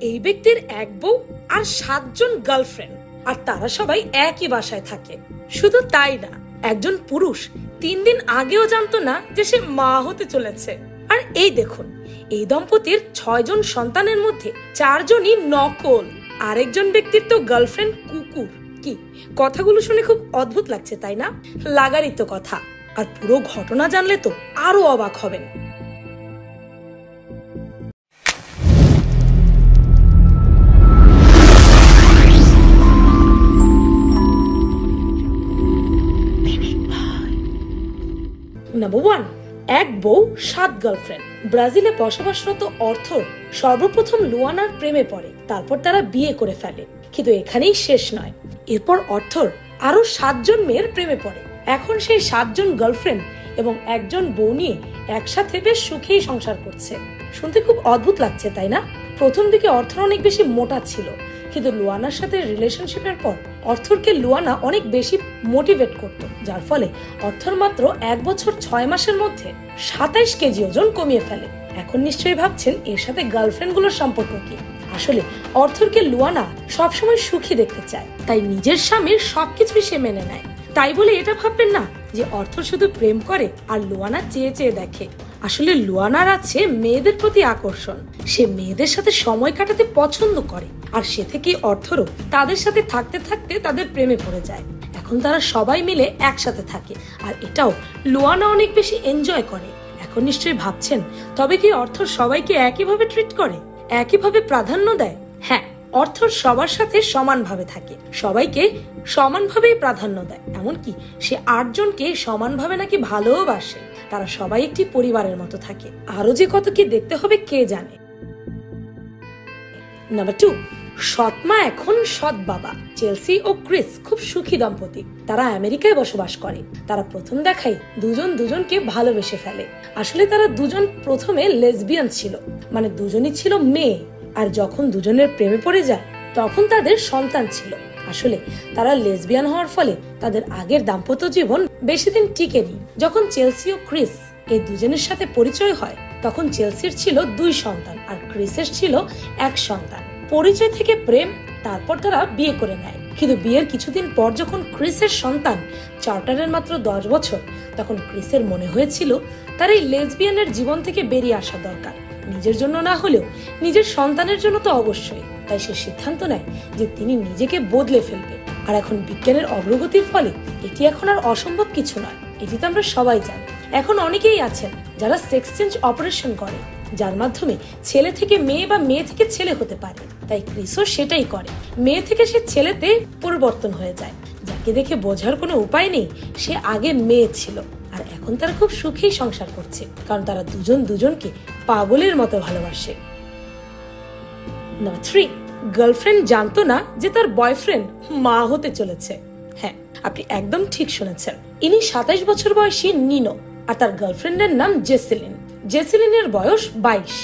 এই ব্যক্তির এক বউ আর 7 জন গার্লফ্রেন্ড, আর তারা সবাই একই বাসায় থাকে। শুধু তাই না, একজন পুরুষ 3 দিন আগেও জানতো না যে সে মা হতে চলেছে। আর এই দেখুন, এই দম্পতির 6 জন সন্তানের মধ্যে 4 জনই নকল। আরেকজন ব্যক্তির তো গার্লফ্রেন্ড কুকুর। কি কথাগুলো শুনে খুব অদ্ভুত লাগছে, তাই না? লাগারই তো কথা। আর পুরো ঘটনা জানলে তো আরো অবাক হবেন। নাম্বার 1, এক বউ 7 গার্লফ্রেন্ড। ব্রাজিলে বসবাসরত অর্থর সর্বপ্রথম লুয়ানার প্রেমে পড়ে, তারপর তারা বিয়ে করে ফেলে। কিন্তু এখানেই শেষ নয়, এরপর অর্থর আরো 7 জন মেয়ের প্রেমে পড়ে। এখন সেই 7 জন গার্লফ্রেন্ড এবং একজন বউ নিয়ে একসাথে বেশ সুখেই সংসার করছে। শুনতে খুব অদ্ভুত লাগছে, তাই না? প্রথম দিকে অর্থর অনেক বেশি মোটা ছিল, কিন্তু লুয়ানার সাথে রিলেশনশিপের পর অর্থরকে লুয়ানা অনেক বেশি মোটিভেট করত, যার ফলে অর্থর মাত্র 1 বছর 6 মাসের মধ্যে 27 কেজি ওজন কমিয়ে ফেলে। এখন নিশ্চয়ই ভাবছেন এর সাথে গার্লফ্রেন্ড গুলোর সম্পর্ক কি? আসলে অর্থরকে লুয়ানা সবসময় সুখী দেখতে চায়, তাই নিজের স্বামীর সবকিছুই সে মেনে নেয়। তাই বলে এটা ভাববেন না যে অর্থর শুধু প্রেম করে আর লুয়ানা চেয়ে চেয়ে দেখে। আসলে লুয়ানার আছে মেয়েদের প্রতি আকর্ষণ। সে মেয়েদের সাথে সময় কাটাতে পছন্দ করে, আর সে থেকে অর্থরও তাদের সাথে থাকতে থাকতে তাদের প্রেমে পড়ে যায়। এখন তারা সবাই মিলে একসাথে থাকে, আর এটাও লুয়ানা অনেক বেশি এনজয় করে। এখন নিশ্চয়ই ভাবছেন, তবে কি অর্থর সবাইকে একইভাবে ট্রিট করে, একইভাবে প্রাধান্য দেয়? হ্যাঁ, অর্থর সবার সাথে সমানভাবে থাকে, সবাইকে সমানভাবেই প্রাধান্য দেয়। এমনকি সে 8 জনকে সমানভাবে নাকি ভালোবাসে। তারা সবাই একটি পরিবারের মতো থাকে। আরো যে কত কি দেখতে হবে কে জানে। নাম্বার 2, সৎমা এখন সৎ বাবা। চেলসি ও ক্রিস খুব সুখী দম্পতি। তারা আমেরিকায় বসবাস করে। তারা প্রথম দেখাই দুজন দুজনকে ভালোবেসে ফেলে। আসলে তারা দুজন প্রথমে লেসবিয়ান ছিল, মানে দুজনই ছিল মেয়ে। আর যখন দুজনের প্রেমে পড়ে যায় তখন তাদের সন্তান ছিল। আসলে তারা লেসবিয়ান হওয়ার ফলে তাদের আগের দাম্পত্য জীবন বেশি দিন টিকেনি। যখন চেলসি ও ক্রিস এই দুজনের সাথে পরিচয় হয় তখন চেলসির ছিল 2 সন্তান আর ক্রিসের ছিল 1 সন্তান। পরিচয় থেকে প্রেম, তারপর তারা বিয়ে করে নেয়। কিন্তু বিয়ের কিছুদিন পর যখন ক্রিসের সন্তান চার্টারের মাত্র 10 বছর, তখন ক্রিসের মনে হয়েছিল তার এই লেসবিয়ানের জীবন থেকে বেরিয়ে আসা দরকার। নিজের জন্য না হলেও নিজের সন্তানের জন্য তো অবশ্যই। তাই সে সিদ্ধান্ত নেয় যে তিনি নিজেকে বদলে ফেলবে। আর এখন বিজ্ঞানের অগ্রগতির ফলে এটি এখন আর অসম্ভব কিছু নয়, এটি তো আমরা সবাই জানি। এখন অনেকেই আছেন যারা সেক্স চেঞ্জ অপারেশন করে, যার মাধ্যমে ছেলে থেকে মেয়ে বা মেয়ে থেকে ছেলে হতে পারে। তাই ক্রিসও সেটাই করে, মেয়ে থেকে সে ছেলেতে পরিবর্তন হয়ে যায়। যাকে দেখে বোঝার কোনো উপায় নেই সে আগে মেয়ে ছিল, আর এখন তারা খুব সুখেই সংসার করছে, কারণ তারা দুজন দুজনকে পাগলের মতো ভালোবাসে। নাম্বার 3, গার্লফ্রেন্ড জানতো না যে তার বয়ফ্রেন্ড মা হতে চলেছে। হ্যাঁ, আপনি একদম ঠিক শুনেছেন। ইনি 27 বছর বয়সী নিনো, আর তার গার্লফ্রেন্ডের নাম জেসিলিন। জেসিলিনের বয়স 22।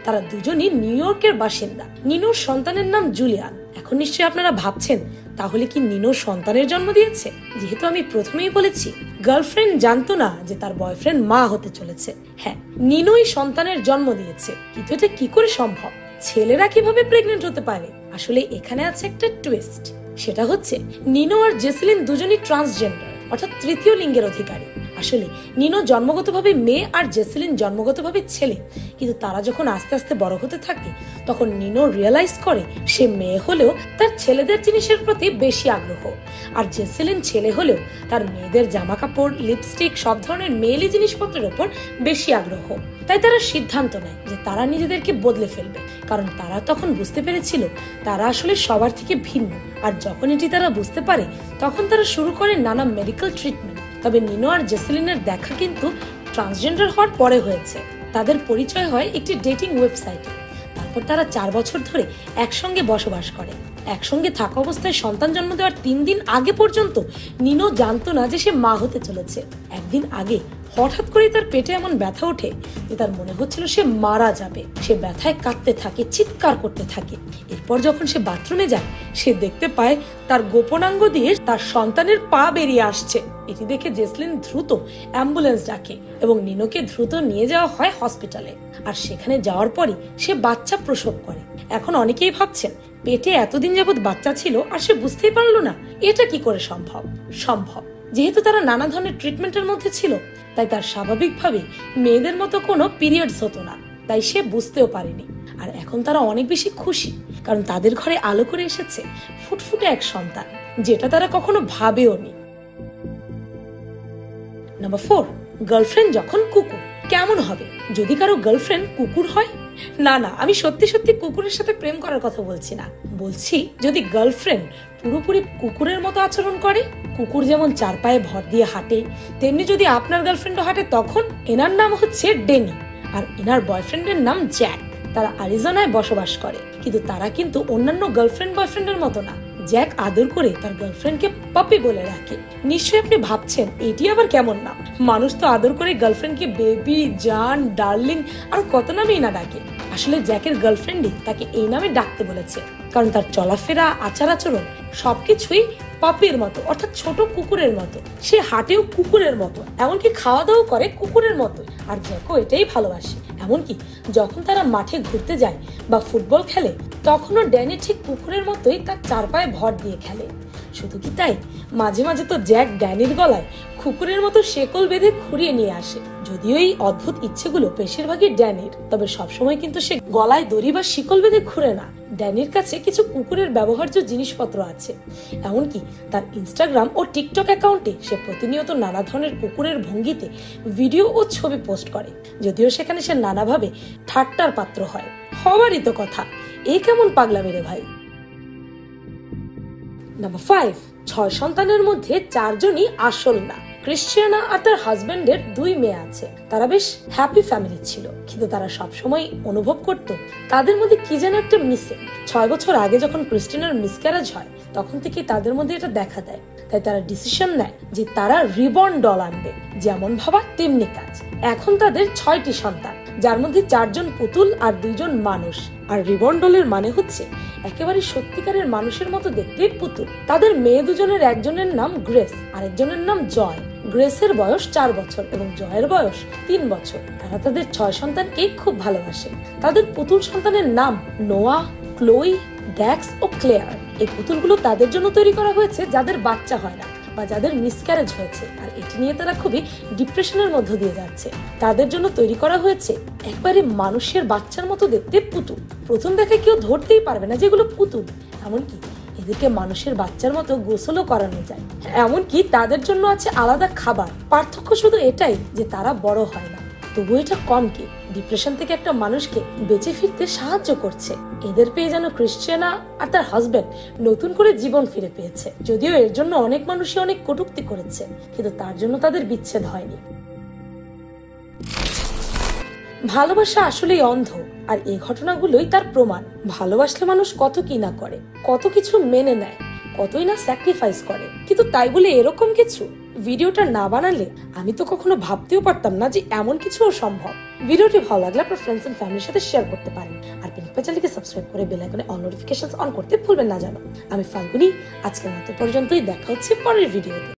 তারা দুজনই নিউ ইয়র্কের বাসিন্দা। নিনোর সন্তানের নাম জুলিয়ান। এখন নিশ্চয়ই আপনারা ভাবছেন, তাহলে কি নিনো সন্তানের জন্ম দিয়েছে? যেহেতু আমি প্রথমেই বলেছি গার্লফ্রেন্ড জানতো না যে তার বয়ফ্রেন্ড মা হতে চলেছে। হ্যাঁ, নিনোই সন্তানের জন্ম দিয়েছে। কিন্তু এটা কি করে সম্ভব? ছেলেরা কিভাবে প্রেগনেন্ট হতে পারে? আসলে এখানে আছে একটা টুইস্ট। সেটা হচ্ছে নিনো আর জেসিলিন দুজনই ট্রান্সজেন্ডার, অর্থাৎ তৃতীয় লিঙ্গের অধিকারী। আসলে নিনো জন্মগতভাবে মেয়ে আর জেসিলিন জন্মগতভাবে ছেলে। কিন্তু তারা যখন আস্তে আস্তে বড় হতে থাকে তখন নিনো রিয়েলাইজ করে সে মেয়ে হলেও তার ছেলেদের জিনিসের প্রতি বেশি আগ্রহ, আর জেসিলিন ছেলে হলেও তার মেয়েদের জামা কাপড়, লিপস্টিক, সব ধরনের মেয়েলি জিনিসপত্রের উপর বেশি আগ্রহ। তাই তারা সিদ্ধান্ত নেয় যে তারা নিজেদেরকে বদলে ফেলবে, কারণ তারা তখন বুঝতে পেরেছিল তারা আসলে সবার থেকে ভিন্ন। আর যখন এটি তারা বুঝতে পারে তখন তারা শুরু করে নানা মেডিকেল ট্রিটমেন্ট। তবে নিনো আর জেসিলিনের দেখা কিন্তু ট্রান্সজেন্ডার হওয়ার পরে হয়েছে। তাদের পরিচয় হয় একটি ডেটিং ওয়েবসাইটে। তারপর তারা 4 বছর ধরে একসঙ্গে বসবাস করে। একসঙ্গে থাকা অবস্থায় সন্তান জন্ম দেওয়ার 3 দিন আগে পর্যন্ত নিনো জানতো না যে সে মা হতে চলেছে। একদিন আগে হঠাৎ করেই তার পেটে এমন ব্যথা ওঠে যে তার মনে হচ্ছিল সে মারা যাবে। সে ব্যথায় কাঁদতে থাকে, চিৎকার করতে থাকে। এরপর যখন সে বাথরুমে যায়, সে দেখতে পায় তার গোপনাঙ্গ দিয়ে তার সন্তানের পা বেরিয়ে আসছে। এটি দেখে জেসলিন দ্রুত অ্যাম্বুলেন্স ডাকে এবং নিনোকে দ্রুত নিয়ে যাওয়া হয় হসপিটালে। আর সেখানে যাওয়ার পরই সে বাচ্চা প্রসব করে। এখন অনেকেই ভাবছেন পেটে এতদিন যাবৎ বাচ্চা ছিল আর সে বুঝতেই পারলো না। এটা কি করে সম্ভব? যেহেতু তারা নানা ধরনের ট্রিটমেন্টের মধ্যে ছিল, তাই তার স্বাভাবিকভাবে মেয়েদের মতো কোনো পিরিয়ডস হতো না, তাই সে বুঝতেও পারেনি। আর এখন তারা অনেক বেশি খুশি, কারণ তাদের ঘরে আলো করে এসেছে ফুটফুটে এক সন্তান, যেটা তারা কখনো ভাবেও নি। নাম্বার 4, গার্লফ্রেন্ড যখন কুকুর। কেমন হবে যদি কারো গার্লফ্রেন্ড কুকুর হয়? না, আমি সত্যি সত্যি কুকুরের সাথে প্রেম করার কথা বলছি না। বলছি যদি গার্লফ্রেন্ড পুরোপুরি কুকুরের মতো আচরণ করে। কুকুর যেমন 4 পায়ে ভর দিয়ে হাঁটে, তেমনি যদি আপনার গার্লফ্রেন্ডও হাঁটে, তখন এনার নাম হচ্ছে ডেনি আর এনার বয়ফ্রেন্ডের নাম জ্যাক। তারা অ্যারিজোনায় বসবাস করে, কিন্তু তারা কিন্তু অন্যান্য গার্লফ্রেন্ড বয়ফ্রেন্ডের মতো না। জ্যাক আদর করে তার গার্লফ্রেন্ডকে পাপি বলে রাখে। নিশ্চয়ই আপনি ভাবছেন এটি আবার কেমন নাম? মানুষ তো আদর করে গার্লফ্রেন্ডকে বেবি, জান, ডার্লিং আর কত নামেই না ডাকে। আসলে জ্যাকের গার্লফ্রেন্ডই তাকে এই নামে ডাকতে বলেছে, কারণ তার চলাফেরা, আচার আচরণ সবকিছুই পাপির মতো, অর্থাৎ ছোট কুকুরের মতো। সে হাঁটেও কুকুরের মতো, এমনকি খাওয়া দাওয়া করে কুকুরের মতো। আর জ্যাকও এটাই ভালোবাসে। এমনকি যখন তারা মাঠে ঘুরতে যায় বা ফুটবল খেলে, তখনও ড্যানি ঠিক কুকুরের মতোই তার 4 পায়ে ভর দিয়ে খেলে। শুধু কি তাই, মাঝে মাঝে তো জ্যাক ড্যানির গলায় কুকুরের মতো শেকল বেঁধে ঘুরিয়ে নিয়ে আসে। যদিও এই অদ্ভুত ইচ্ছেগুলো বেশিরভাগই ড্যানির, তবে সবসময় কিন্তু সে গলায় দড়ি বা শিকল বেঁধে ঘুরে না। ড্যানির কাছে কিছু কুকুরের ব্যবহার্য জিনিসপত্র আছে। এমনকি তার ইনস্টাগ্রাম ও টিকটক অ্যাকাউন্টে সে প্রতিনিয়ত নানা ধরনের কুকুরের ভঙ্গিতে ভিডিও ও ছবি পোস্ট করে। যদিও সেখানে সে নানাভাবে ঠাট্টার পাত্র হয়। হওয়ারই তো কথা, এ কেমন পাগলামি রে ভাই। নাম্বার 5, 6 সন্তানের মধ্যে 4 জনই আসল না। ক্রিশ্চিয়ানা আর তার হাজবেন্ডের 2 মেয়ে আছে। তারা বেশ হ্যাপি ফ্যামিলি ছিল, কিন্তু তারা সবসময় অনুভব করত তাদের মধ্যে কি যেন একটা মিসিং। 6 বছর আগে যখন ক্রিস্টিনার মিসক্যারেজ হয়, তখন থেকে তাদের মধ্যে এটা দেখা দেয়। তাই তারা ডিসিশন নেয় যে তারা রিবর্ন ডল আনবে। যেমন ভাবা তেমনি কাজ। এখন তাদের 6টি সন্তান, যার মধ্যে 4 জন পুতুল আর 2 জন মানুষ। আর রিবর্ন ডলের মানে হচ্ছে একেবারে সত্যিকারের মানুষের মতো দেখতে পুতুল। তাদের মেয়ে 2 জনের একজনের নাম গ্রেস, আরেকজনের নাম জয়। গ্রেসের বয়স 4 বছর এবং জয়ের বয়স 3 বছর। তারা তাদের 6 সন্তানকে খুব ভালোবাসে। তাদের পুতুল সন্তানের নাম নোয়া, ক্লোই, ড্যাক্স ও ক্লেয়ার। এই পুতুলগুলো তাদের জন্য তৈরি করা হয়েছে যাদের বাচ্চা হয় না বা যাদের মিসক্যারেজ হয়েছে, আর এটি নিয়ে তারা খুবই ডিপ্রেশনের মধ্য দিয়ে যাচ্ছে। তাদের জন্য তৈরি করা হয়েছে একবারে মানুষের বাচ্চার মতো দেখতে পুতুল। প্রথম দেখে কেউ ধরতেই পারবে না যেগুলো পুতুল। এমনকি এদেরকে মানুষের বাচ্চার মতো গোসলও করানো যায়। এমনকি তাদের জন্য আছে আলাদা খাবার। পার্থক্য শুধু এটাই যে তারা বড় হয় না। তবু এটা কম কি ডিপ্রেশন থেকে একটা মানুষকে বেঁচে ফিরতে সাহায্য করছে। এদের পেয়ে যেন ক্রিশ্চিয়ানা আর তার হাজবেন্ড নতুন করে জীবন ফিরে পেয়েছে। যদিও এর জন্য অনেক মানুষই অনেক কটূক্তি করেছে, কিন্তু তার জন্য তাদের বিচ্ছেদ হয়নি। ভালোবাসা আসলেই অন্ধ, আর এই ঘটনাগুলোই তার প্রমাণ। ভালোবাসলে মানুষ কত কি না করে, কত কিছু মেনে নেয়, কতই না স্যাক্রিফাইস করে, কিন্তু তাই বলে এরকম কিছু। ভিডিওটা না বানালে আমি তো কখনো ভাবতেও পারতাম না যে এমন কিছুও সম্ভব। ভিডিওটি ভালো লাগলে আপনার ফ্রেন্ডস এন্ড ফ্যামিলির সাথে শেয়ার করতে পারেন। আর পেনিক চ্যানেলকে সাবস্ক্রাইব করে বেল আইকনে অল নোটিফিকেশনস অন করতে ভুলবেন না যেন। আমি ফাল্গুনি, আজকের মতো পর্যন্তই। দেখা হচ্ছে পরের ভিডিওতে।